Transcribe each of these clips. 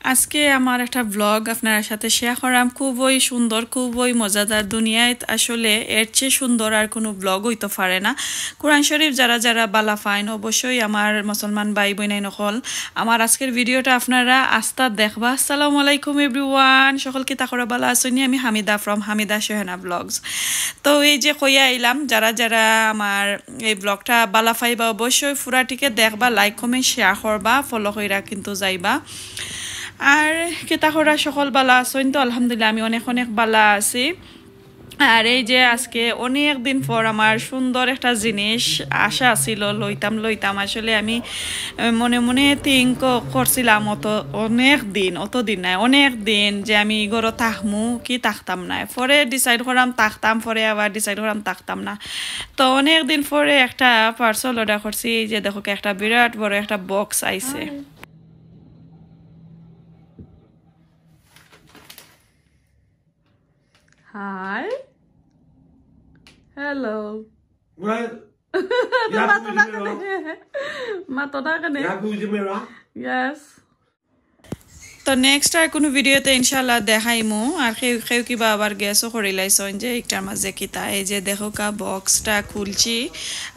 আজকে আমার একটা ব্লগ আপনার সাথে শেয়ার করাম খুবই সুন্দর খুবই মজাদার দুনিয়ায় আসলে এর চেয়ে সুন্দর আর কোনো ব্লগ হইতে পারে না কোরআন শরীফ যারা যারা বালা ফাইন অবশ্যই আমার মুসলমান ভাই বোনাই নকল আমার আজকের ভিডিওটা আপনারা আস্থা দেখবা আসসালামু আলাইকুম এভরিওয়ান সকলকে তাকরা বালা আসনি আমি হামিদা ফ্রম হামিদা সোহেনা ব্লগস তো এই যে কইয়া আইলাম যারা যারা আমার এই ব্লগটা বালা ফাইবা অবশ্যই পুরাটিকে দেখবা লাইক কমেন্ট শেয়ার করবা ফলো কইরা কিন্তু যাইবা আর কেতাখরা সকল বালা আছেন তো আলহামদুলিল্লাহ আমি অনেক অনেক বালা আছি আর এই যে আজকে অনেক দিন পর আমার সুন্দর একটা জিনিস আশা ছিল লইতাম আসলে আমি মনে মনে থিঙ্ক করছিলাম অত দিন নাই অনেক দিন যে আমি গরো তাহমু কি তাকতাম না পরে ডিসাইড করাম তাকতাম পরে আবার ডিসাইড করাম তাকতাম না তো অনেক দিন পরে একটা পার্সেল অর্ডার করছি যে দেখো একটা বিরাট বড় একটা বক্স আইছে Hi. Hello. Well, you have to use the mirror. You have to use the mirror. Yes. তো নেক্সট আর কোনো ভিডিওতে ইনশাআল্লাহ দেখাইমু আর কেউ কিবা আবার গ্যাসও করে লাইছন যে একটার মাঝে কিতা এই যে দেখো কা বক্সটা খুলছি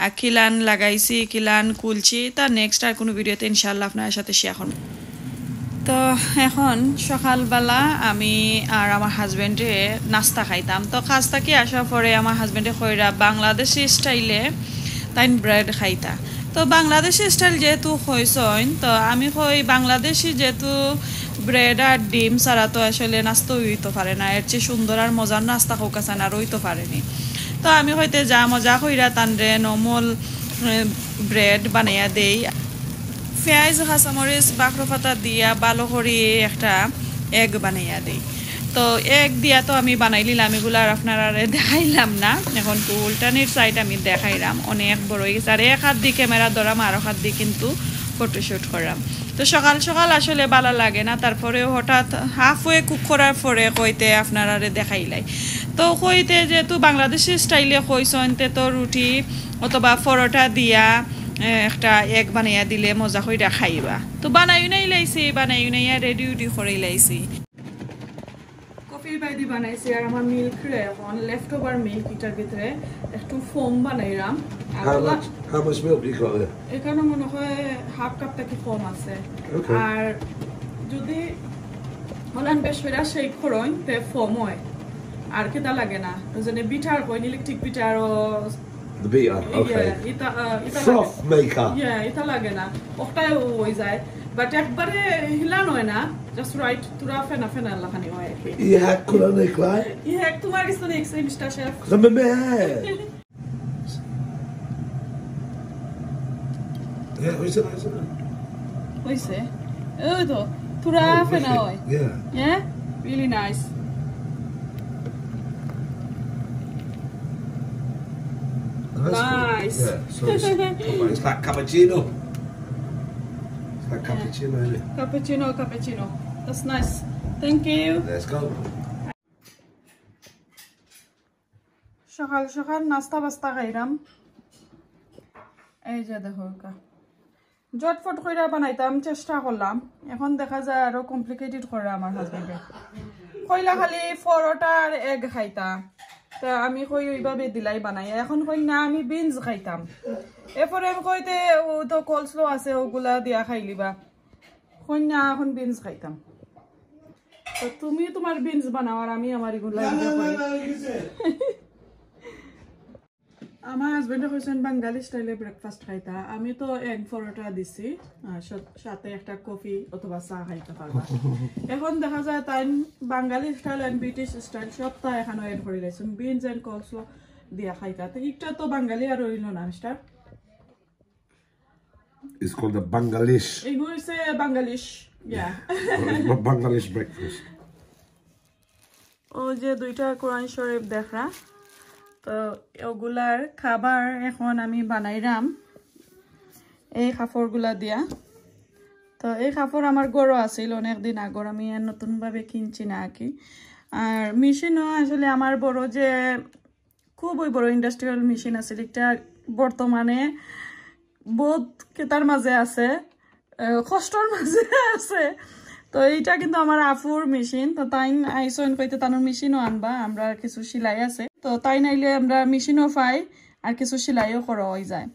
আর কিলান লাগাইছি কিলান খুলছি তা নেক্সট আর কোনো ভিডিওতে ইনশাআল্লাহ আপনার সাথে শেয়ার করব তো এখন সকালবেলা আমি আর আমার হাজবেন্ডে নাস্তা খাইতাম তো কাজ থেকে আসার পরে আমার হাজবেন্ডে কইরা বাংলাদেশি স্টাইলে তাই ব্রেড খাইতা তো বাংলাদেশি স্টাইল যেহেতু হইছন তো আমি কই বাংলাদেশি যেহেতু ব্রেড আর ডিম ছাড়া তো আসলে নাস্তা হইতে পারে না এর চেয়ে সুন্দর আর মজার নাস্তা হোক আসান আর হইতে পারেনি তো আমি হইতে যা মজা কইরা তানরে নর্মাল ব্রেড বানাইয়া দেই পেঁয়াজ কাঁচামরিচ বাকরফাতা দিয়া ভালো করে একটা এগ বানাইয়া দিই তো এগ দিয়া তো আমি বানাই নিলাম এগুলো আর আপনারা দেখাইলাম না এখন তো উল্টানির সাইড আমি দেখাইলাম অনেক বড় হয়ে গেছে আর এক হাত দিয়ে ক্যামেরা ধরাম আর এক হাত দিয়ে কিন্তু ফটোশ্যুট করাম তো সকাল সকাল আসলে ভালো লাগে না তারপরে হঠাৎ হাফওয়ে কুক করার পরে কইতে আপনারা দেখাইলাই তো কইতে যেহেতু বাংলাদেশি স্টাইলে কইছেন তো রুটি অথবা পরোটা দিয়া একটা এগ বানাইয়া দিলে মজা কইরা খাইবা তো বানাইও নাই লাইছি বানাইও নাই রেডি করে লাইছি কফি বাইদি বানাইছি আর আমার মিল্ক রে এখন লেফট ওভার মিল্ক এটার ভিতরে একটু foam বানাইরাম How much milk you got there? এখানে মনে হয় হাফ কাপ থেকে কম আছে আর যদি হলান বেশ করে শেক করুন তে ফোম হয় আর কেতা লাগে না ওজনে বিটার কইন ইলেকট্রিক বিটার ও The beater, okay. Yeah, froth maker. Yeah, এটা লাগে না ওটাই হয়ে যায় বাট একবারে হিলানো হয় না জাস্ট রাইট তুরা ফেনা লাখানি হয় কি Yeah, كلنا نكلا. Yeah, তোমার কিছু নেই mister chef زمان ما Yeah, what is it? হইছে ওই তো তুরা ফেনা হয় Yeah, really nice. Nice. Yeah, so it's like cappuccino. It's like cappuccino, isn't it? Cappuccino. That's nice. Thank you. Let's go. সকাল নাস্তা বাস্তা খাইরাম এই যে দেখো জটফট কইরা বানাইতাম চেষ্টা করলাম এখন দেখা যায় আরো কমপ্লিকেটেড করে আমার হাজবেন্ডে কইলা খালি পরোটা আর এগ খাইতা তা আমি কই ওইভাবে দিলাই বানাই এখন কই না আমি বিনস খাইতাম এরপরে আমি কইতে ও তো কোলস্লো আছে ওগুলা দিয়া খাইলিবা কই না এখন বিনস খাইতাম তো তুমি তোমার বিনস বানাও আর আমি আমার এগুলা আমার হাজবেন্ডে কইছেন বাঙালি স্টাইলে ব্রেকফাস্ট খাইতা আমি তো এগ পরোটা দিছি সাথে একটা কফি অথবা চা খাইতে পারবা এখন দেখা যায় তাই বাঙালি স্টাইল এন্ড ব্রিটিশ স্টাইল সবটা এখানে এড করে লাইছেন বিনস এন্ড কোলস্লো দিয়া খাইতা তো একটা তো বাঙালি আর হইল না mister It's called the Bangladesh. এগুলো হইছে বাঙালিশ yeah Bangladesh breakfast. ও যে দুইটা কোরআন শরীফ দেখা তো ওগুলার খাবার এখন আমি বানাইরাম এই কাপড়গুলা দিয়া তো এই কাপড় আমার গড় আছিল অনেকদিন আগর আমি নতুনভাবে কিনছি না কি আর মেশিনও আসলে আমার বড় যে খুবই বড় ইন্ডাস্ট্রিয়াল মেশিন আছে একটা বর্তমানে বোধ কেতার মাঝে আছে কষ্টর মাঝে আছে তো এইটা কিন্তু আমার আফুর মেশিন তো তাই আইসন কইতে তানোর মেশিনও আনবা আমরা কিছু সেলাই আছে তো তাই নাইলে আমরা মেশিনও পাই আর কিছু সেলাইও করা হয়ে যায়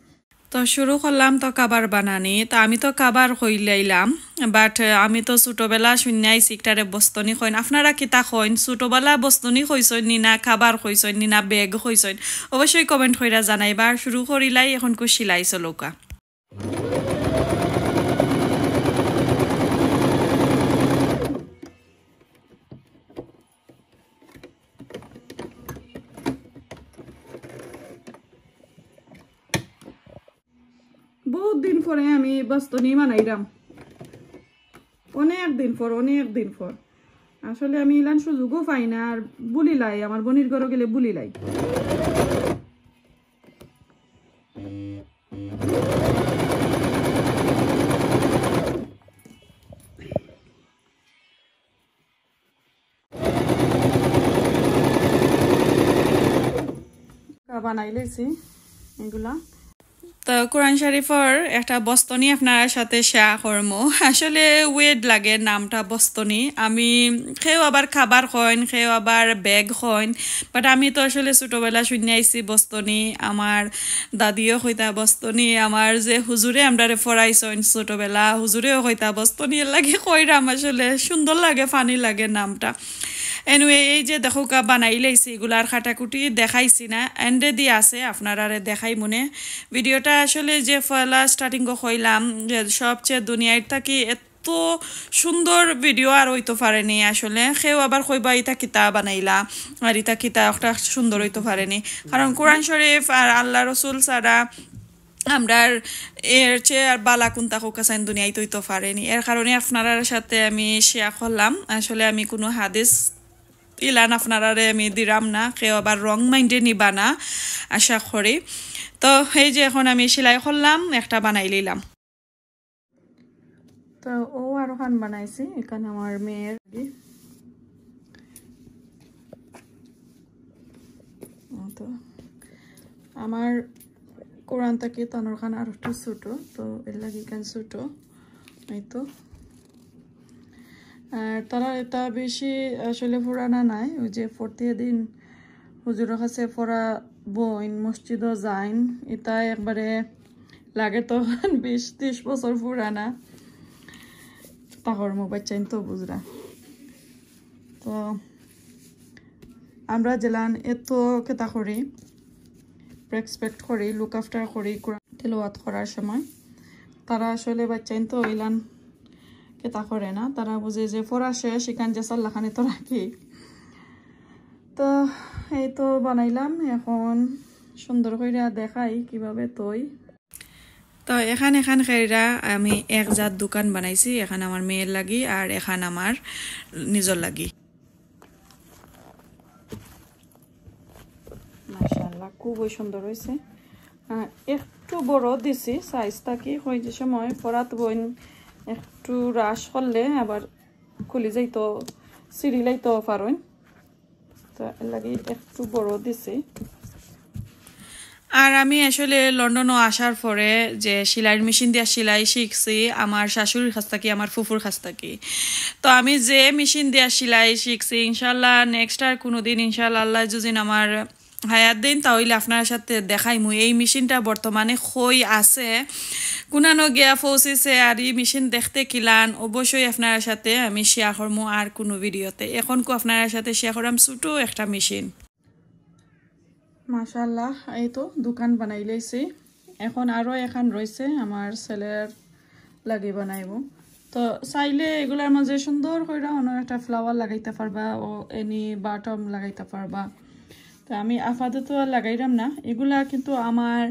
তো শুরু করলাম তো কাবার বানানি তো আমি তো কাবার হইলাইলাম বাট আমি তো ছোটবেলা শুনাই সিকটারে বস্তনি কইন আপনারা কিতা কইন ছোটবেলা বস্তনি কইছইন নি না কাবার কইছইন নি না বেগ কইছইন অবশ্যই কমেন্ট কইরা জানাইবা আর শুরু করিলাই এখন কো সেলাই চলকা বহুত দিন পরে আমি বস্তনি বানাইলাম অনেক দিন পর আসলে আমি ইলান সুযোগও পাই না আর বুলি লাই আমার বোনের ঘরে গেলে বুলি লাই বানাই লেছি এগুলা তো কোরআন শরীফর একটা বস্তনি আপনার সাথে শেয়ার করবো আসলে ওয়েড লাগে নামটা বস্তনি আমি খেয়েও আবার খাবার কইন খেয়েও আবার ব্যাগ কইন বাট আমি তো আসলে ছোটবেলা শুনে আইছি বস্তনি আমার দাদিও কইতা বস্তনি আমার যে হুজুরে আমরারে ফরাইছইন ছোটবেলা হুজুরেও কইতা বস্তনি লাগে কইরাম আসলে সুন্দর লাগে ফানি লাগে নামটা এনিওয়ে এই যে দেখো কা বানাই লাইছি এগুলার খাটাকুটি দেখাইছি না এন্ডে দি আছে আপনারা দেখাই মনে ভিডিওটা আসলে যে ফলা স্টার্টিং কইলাম যে সবচেয়ে দুনিয়ার থাকি এত সুন্দর ভিডিও আর হইতো পারেনি আসলে কেউ আবার কইবা ইতা কিতা বানাইলা আর ইতা কিতা একটা সুন্দর হইতো পারেনি কারণ কোরআন শরীফ আর আল্লাহ রসুল ছাড়া আমরার এর চেয়ে আর বালা কোনটা কোকাসাইন দুনিয়ায় তৈতো পারেনি এর কারণে আপনার সাথে আমি শেয়ার করলাম আসলে আমি কোনো হাদিস ইলান আপনারারে আমি দিরাম না কেউ আবার রং মাইন্ডে নিবা না আশা করি তো এই যে এখন আমি সেলাই করলাম একটা বানাই লিলাম তো ও আরো খান বানাইছি এখানে আমার মেয়ের তো আমার কোরআন থেকে তনর খান আর একটু ছোট তো এর লাগে এখানে ছোট এই তো আর তারা এটা বেশি আসলে পুরানা নাই ওই যে প্রতিদিন হুজুরের কাছে পড়া বইন মসজিদও যাইন এটা একবারে লাগে তো 20-30 বছর পুরানা তাহর মোবাইল চাইন তো বুঝরা তো আমরা জেলান এত কেতা করি রেসপেক্ট করি লুক আফটার করি কোরআন তেলাওয়াত করার সময় তারা আসলে বাচ্চাইন তো ইলান কেতা করে না তারা বুঝে যে পড়া শেষ সেখান যে সাল্লাখানি তো রাখি তো এই তো বানাইলাম এখন সুন্দর করে দেখাই কিভাবে তৈ তো এখান খেরা আমি এক জাত দোকান বানাইছি এখান আমার মেয়ের লাগি আর এখান আমার নিজের লাগি মাশাআল্লাহ খুবই সুন্দর হয়েছে একটু বড় দিছি সাইজটা কি হয় যে সময় পরাত বইন একটু রাশ করলে আবার খুলি যাইতো সিঁড়িলাইতো পারইন তো এর লাগে একটু বড় দিছি আর আমি আসলে লন্ডনও আসার পরে যে সেলাইয়ের মেশিন দিয়ে সেলাই শিখছি আমার শাশুড়ির কাছ থেকে আমার ফুফুর কাছ থেকে তো আমি যে মেশিন দিয়ে সেলাই শিখছি ইনশাল্লাহ নেক্সট আর কোনোদিন ইনশাল্লাহ আল্লাহ যদি আমার হায়াত দিন তাহলে আপনার সাথে দেখাইমু এই মেশিনটা বর্তমানে কই আছে কোনানো গিয়া পৌঁছেছে আর এই মেশিন দেখতে কিলান অবশ্যই আপনার সাথে আমি শেয়ার করবো আর কোনো ভিডিওতে এখন আপনার সাথে শেয়ার করাম ছোটো একটা মেশিন মাশাআল্লাহ এই তো দোকান বানাই লাইছি এখন আরো এখন রয়েছে আমার ছেলের লাগি বানাইব তো চাইলে এগুলার মাঝে সুন্দর করে অন্য একটা ফ্লাওয়ার লাগাইতে পারবা ও এনি বাটম লাগাইতে পারবা তো আমি আপাতত লাগাইলাম না এগুলা কিন্তু আমার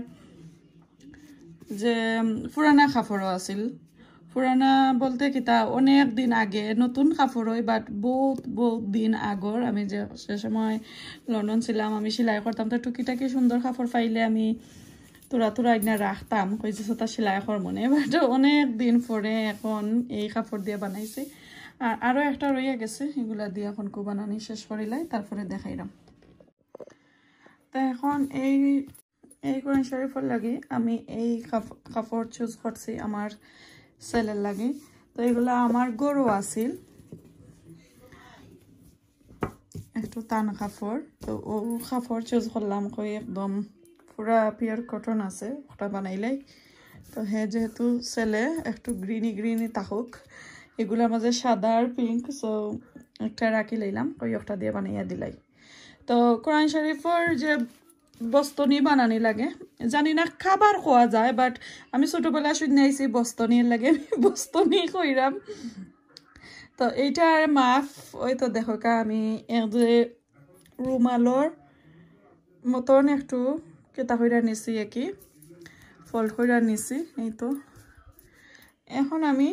যে পুরানা কাপড় আছিল পুরানা বলতে কিতা অনেক দিন আগে নতুন কাপড় হয় বাট বহুত দিন আগর আমি যে সে সময় লন্ডন ছিলাম আমি সেলাই করতাম তো টুকিটাকি সুন্দর কাপড় পাইলে আমি তোরা একদিন রাখতাম কইছে তা সেলাই কর মনে বাট অনেক দিন পরে এখন এই কাপড় দিয়ে বানাইছি আর আরো একটা রইয়া গেছে এগুলা দিয়ে এখন কো বানানি শেষ করিলাই তারপরে দেখাইলাম তো এখন এই কোরআন শরীফের লাগে আমি এই কাপড় চুজ করছি আমার ছেলের লাগে তো এগুলা আমার গরু আছিল একটু টান কাপড় তো ও কাপড় চুজ করলাম কই একদম পুরা পিওর কটন আছে ওটা বানাইলাই তো হে যেহেতু ছেলে একটু গ্রিনি থাকুক এগুলোর মাঝে সাদা আর পিঙ্ক সো একটা রাখি লইলাম কই একটা দিয়ে বানাইয়া দিলাই তো কোরআন শরীফের যে বস্তনি বানানি লাগে জানি না খাবার খাওয়া যায় বাট আমি ছোটবেলা শুনে আইছি বস্তনির লাগে বস্তনি কইরাম তো এইটার মাপ ওই তো দেখো কা আমি এক দুই রুমালর মতন একটু কেতা কইরা নিছি কি ফল্ড কইরা নিছি এই তো এখন আমি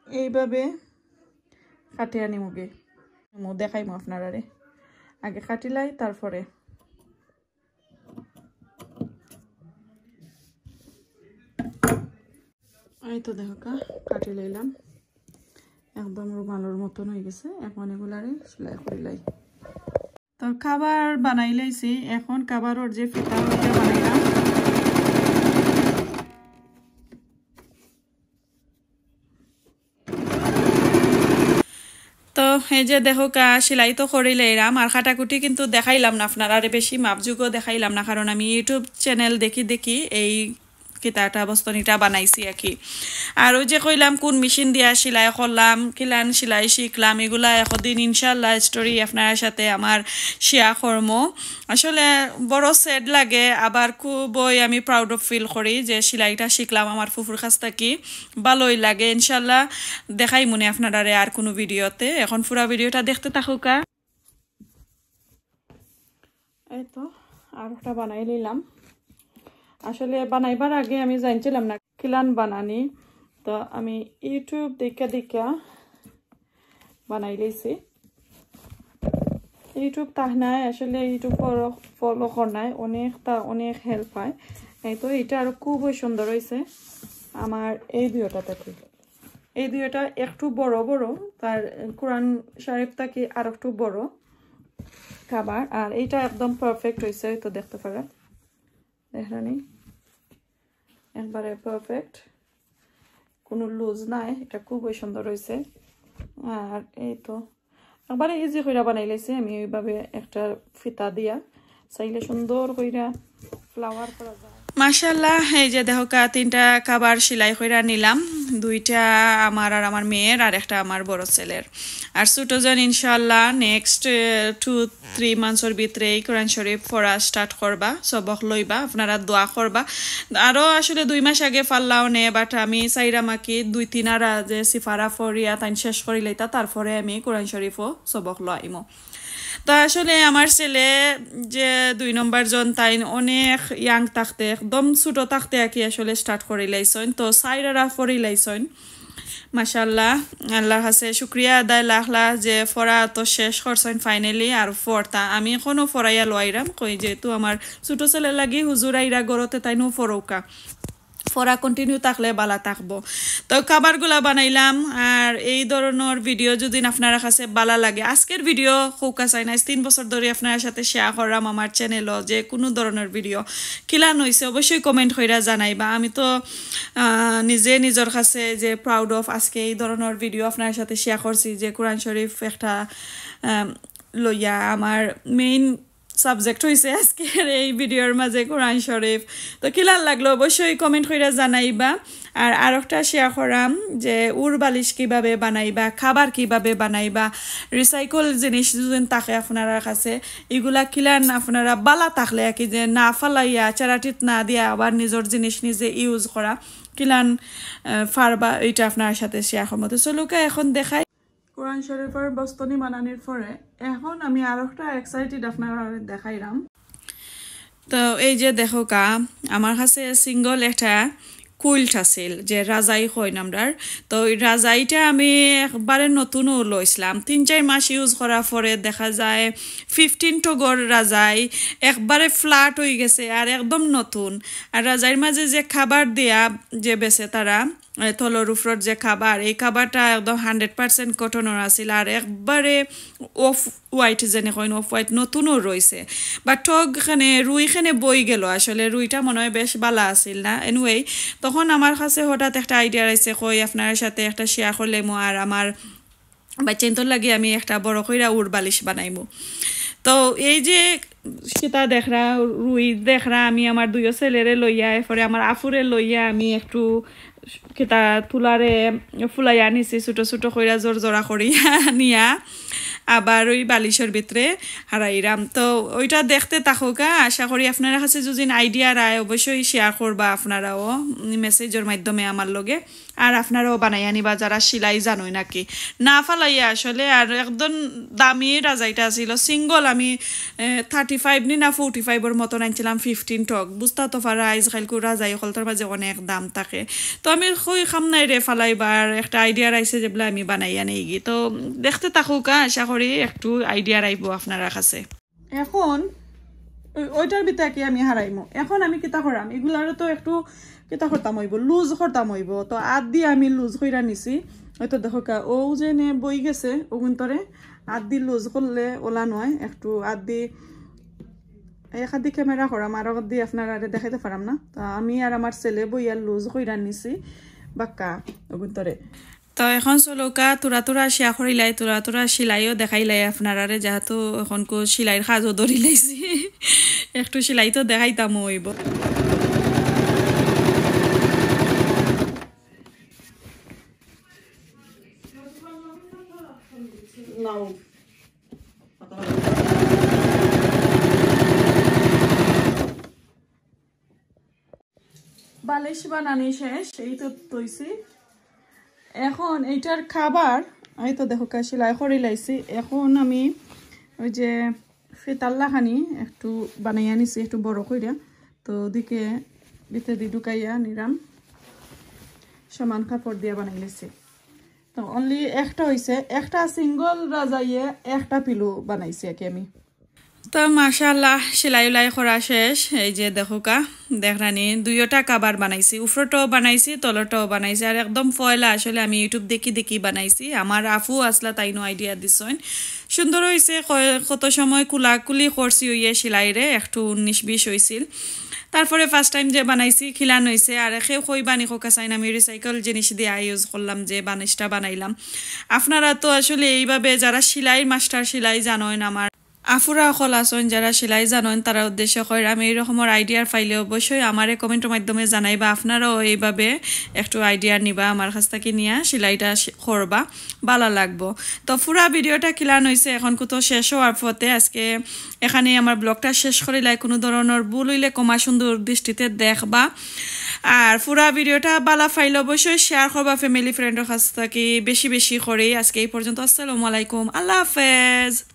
এইভাবে কাটিয়ে নিমুগে দেখাইমু আপনারারে আগে কাটিলাই তারপরে এই তো দেখো কা কাটি লইলাম একদম রুমালের মতন হয়ে গেছে এখন এগুলারে সেলাই করিলাই তো খাবার বানাই লাইছি এখন খাবারের যে ফিতা ওইটা বানাইলাম তো এই যে দেখো কা সেলাই তো করিলাম আর কাটাকুটি কিন্তু দেখাইলাম না আপনারা আর বেশি মাপযুগও দেখাইলাম না কারণ আমি ইউটিউব চ্যানেল দেখি এই কিতাটা বস্তনিটা বানাইছি আর কি আর ওই যে কইলাম কোন মেশিন দিয়া সেলাই করলাম কিলান সেলাই শিখলাম এগুলা একদিন ইনশাআল্লাহ স্টোরি আপনার সাথে আমার শেয়ার করব আসলে বড় সেড লাগে আবার খুবই আমি প্রাউড অফ ফিল করি যে সেলাইটা শিখলাম আমার ফুফুর কাছ থেকে ভালোই লাগে ইনশাআল্লাহ দেখাই মনে আপনারা আর কোনো ভিডিওতে এখন পুরো ভিডিওটা দেখতে থাকুকা এই তো আর একটা বানাই নিলাম আসলে বানাইবার আগে আমি জানছিলাম না কিলান বানানি তো আমি ইউটিউব দেখা বানাই লইছি ইউটিউব তাহনায় আসলে ইউটিউব ফলো করনায় অনেক হেল্প হয় এই তো এটা আরো খুবই সুন্দর হয়েছে আমার এই ভিডিওটা থেকে এই ভিডিওটা একটু বড় তার কোরআন শরীফ থেকে আর একটু বড় খাবার আর এইটা একদম পারফেক্ট হয়েছে তো দেখতে পারেন দেখরানি একবারে পারফেক্ট কোনো লুজ নাই এটা খুবই সুন্দর হয়েছে আর এই তো একবারে ইজি কইরা বানাই লাইছি আমি এইভাবে একটা ফিতা দিয়া চাইলে সুন্দর কইরা ফ্লাওয়ার করা যায় মাশাআল্লাহ এই যে দেখো কা তিনটা খাবার সেলাই কইরা নিলাম দুইটা আমার আর আমার মেয়ের আর একটা আমার বড় ছেলের আর ছোটজন ইনশাআল্লাহ নেক্সট 2-3 মান্থসের ভিতরে কোরআন শরীফ পড়া স্টার্ট করবা সবক লইবা আপনারা দোয়া করবা আরো আসলে 2 মাস আগে ফাল্লাও নে বাট আমি চাইরা মাকি 2-3 আর যে সিফারা ফরিয়া তাই শেষ করিলাইতা তারপরে আমি কোরআন শরীফও সবক লইমু তো আসলে আমার ছেলে যে 2 নম্বর জন তাই অনেক ইয়াং থাকতে একদম ছোট থাকতে আর কি আসলে স্টার্ট করে লাইছেন তো সাইরারা ফরি লাইছেন মাশাআল্লাহ আল্লাহর কাছে শুকরিয়া আদায় লাখ যে ফরা তো শেষ করছেন ফাইনালি আর ফরতা আমি এখনো ফরাইয়া লইরাম কই যেহেতু আমার ছোট ছেলে লাগি হুজুর আইরা গরতে তাইনো ফরৌকা ফরা কন্টিনিউ থাকলে ভালো থাকবো তো খাবারগুলা বানাইলাম আর এই ধরনের ভিডিও যদি আপনার কাছে ভালো লাগে আজকের ভিডিও হোকা চাই না 3 বছর ধরে আপনার সাথে শেয়ার করলাম আমার চ্যানেলও যে কোনো ধরনের ভিডিও কিলান হইছে অবশ্যই কমেন্ট কইরা জানাইবা আমি তো নিজের কাছে যে প্রাউড অফ আজকে এই ধরনের ভিডিও আপনার সাথে শেয়ার করছি যে কোরআন শরীফ একটা লইয়া আমার মেইন সাবজেক্ট হইছে আজকের এই ভিডিওর মাঝে কোরআন শরীফ তো কিলান লাগলো অবশ্যই কমেন্ট কইরা জানাইবা আর আরেকটা শেয়ার করাম যে উর বালিশ কিভাবে বানাইবা খাবার কিভাবে বানাইবা রিসাইকেল জিনিস যদি থাকে আপনার কাছে এগুলা কিলান আপনারা বালা থাকলে কি যে না ফালাইয়া চারাটিত না দিয়া আবার নিজের জিনিস নিজে ইউজ করা কিলান ফারবা এটা আপনার সাথে শেয়ার করতে চলুকা এখন দেখাই কোরআন শরীফের বস্তনি বানানির পরে এখন আমি আর একটা এক্সাইটেড আপনারা দেখাইলাম তো এই যে দেখো কা আমার কাছে সিঙ্গল একটা কুইল্ট আছিল যে রাজাই হয় নামদার তো ওই রাজাইটা আমি একবারে নতুনও লইছিলাম 3-4 মাস ইউজ করার পরে দেখা যায় 15 টগর রাজাই একবারে ফ্ল্যাট হয়ে গেছে আর একদম নতুন আর রাজাইর মাঝে যে খাবার দেয়া যে বেছে তারা তলর উপর যে খাবার এই খাবারটা একদম 100% কটনের আছিল আর একবারে অফ হোয়াইট যেনে কইন অফ হোয়াইট নতুনও রয়েছে বাট ঠগখানে রুইখানে বই গেল আসলে রুইটা মনে হয় বেশ ভালো আছিল না এনিওয়ে তখন আমার কাছে হঠাৎ একটা আইডিয়া আইছে কই আপনার সাথে একটা শেয়ার করলাম আর আমার বাচ্চান্তর লাগে আমি একটা বড় কইরা উড় বালিশ বানাইবো তো এই যে সেটা দেখরা রুই দেখরা আমি আমার দুইও ছেলেরে লইয়া এরপরে আমার আফুরে লইয়া আমি একটু কেতা তুলারে ফুলাইয়া নিছি ছোটো ছোটো কইরা জোর জোড়া করিয়া নিয়া আবার ওই বালিশের ভিতরে হারাইরাম তো ওইটা দেখতে থাকুকা আশা করি আপনারা কাছে যদি আইডিয়া রায় অবশ্যই শেয়ার করবা আপনারাও মেসেজের মাধ্যমে আমার লগে আর আপনারাও বানাই আনিবা যারা সেলাই জানোই নাকি না ফালাইয়া আসলে আর একদম দামি রাজাইটা ছিল সিঙ্গল আমি 35 নি না 45 মতন আনছিলাম 15 টক বুঝতা তো পারা আজকালকে রাজাই হলতার মাঝে অনেক দাম থাকে তো আমি কই খাম নাই রে ফালাইবার একটা আইডিয়া রাইছে যেগুলো আমি বানাই আনি গি তো দেখতে থাকুকা আশা করি একটু আইডিয়া রাইব আপনারা কাছে এখন ওইটার ভিতরে কি আমি হারাইমো এখন আমি কিতা করাম এগুলারও তো একটু কিতা করতাম হইব লুজ করতাম হইব তো আদ দিয়ে আমি লুজ কইরা নিছি হয়তো দেখো ও যে নে বই গেছে ওগুন্তরে আদ দি লুজ করলে ওলা নয় একটু আদ দি এক হাত দিয়ে ক্যামেরা করাম আর আগত দিয়ে আপনারা দেখাইতে পারাম না তো আমি আর আমার ছেলে বইয়ার লুজ কইরা নিছি বাক্কা ওগুন্তরে তো এখন চলৌকা তোরা তোরা শেয়ার করিলাই তোরা তোরা সিলাইও দেখাইলাই আপনারা যেহেতু এখন কো সিলাইয়ের কাজও ধরি লাইছি একটু সিলাই তো দেখাইতাম হইব বালিশ বানানি শেষ এই তো তৈছি এখন এইটার খাবার এই তো দেখো সেলাই করে লাইছি এখন আমি ওই যে ফিতাল্লাখানি একটু বানাইয়া নিছি একটু বড় কইরা তো ওদিকে ভিতরে দিয়ে ঢুকাইয়া নিলাম সমান কাপড় দিয়ে বানাই নিছি তো অনলি একটা হয়েছে একটা সিঙ্গল রাজাইয়ে একটা পিলো বানাইছি আর কি আমি তো মাশাআল্লাহ সেলাই উলাই করা শেষ এই যে দেখোকা দেখরানি দুইটা কাবার বানাইছি উপরটাও বানাইছি তলটাও বানাইছি আর একদম ফয়লা আসলে আমি ইউটিউব দেখি দেখি বানাইছি আমার আফু আসলা তাই নো আইডিয়া দিছেন সুন্দর হয়েছে কত সময় কুলাকুলি করছি ওইয়ে সেলাইরে একটু 19-20 হয়েছিল তারপরে ফার্স্ট টাইম যে বানাইছি খিলান হয়েছে আর কেউ কই বানি কোকা চাইন আমি রিসাইকেল জিনিস দিয়ে ইউজ করলাম যে বানিশটা বানাইলাম আপনারা তো আসলে এইভাবে যারা সেলাই মাস্টার সেলাই জানেন আমার আফুরা অকল আসন যারা সেলাই জানেন তারা উদ্দেশ্য করে আমি এইরকমের আইডিয়ার ফাইলে অবশ্যই আমারে কমেন্টের মাধ্যমে জানাইবা আপনারাও এইভাবে একটু আইডিয়া নিবা আমার কাছ থেকে নিয়ে সেলাইটা করবা ভালো লাগবো তো পুরা ভিডিওটা ক্লিয়ার হয়েছে এখন কত শেষ হওয়ার পথে আজকে এখানে আমার ব্লগটা শেষ করিলাই কোনো ধরনের ভুল হইলে কমা সুন্দর দৃষ্টিতে দেখবা আর পুরা ভিডিওটা ভালো ফাইলে অবশ্যই শেয়ার করবা ফ্যামিলি ফ্রেন্ডের কাছ থেকে বেশি বেশি করে আজকে এই পর্যন্ত আসসালামু আলাইকুম আল্লাহ হাফেজ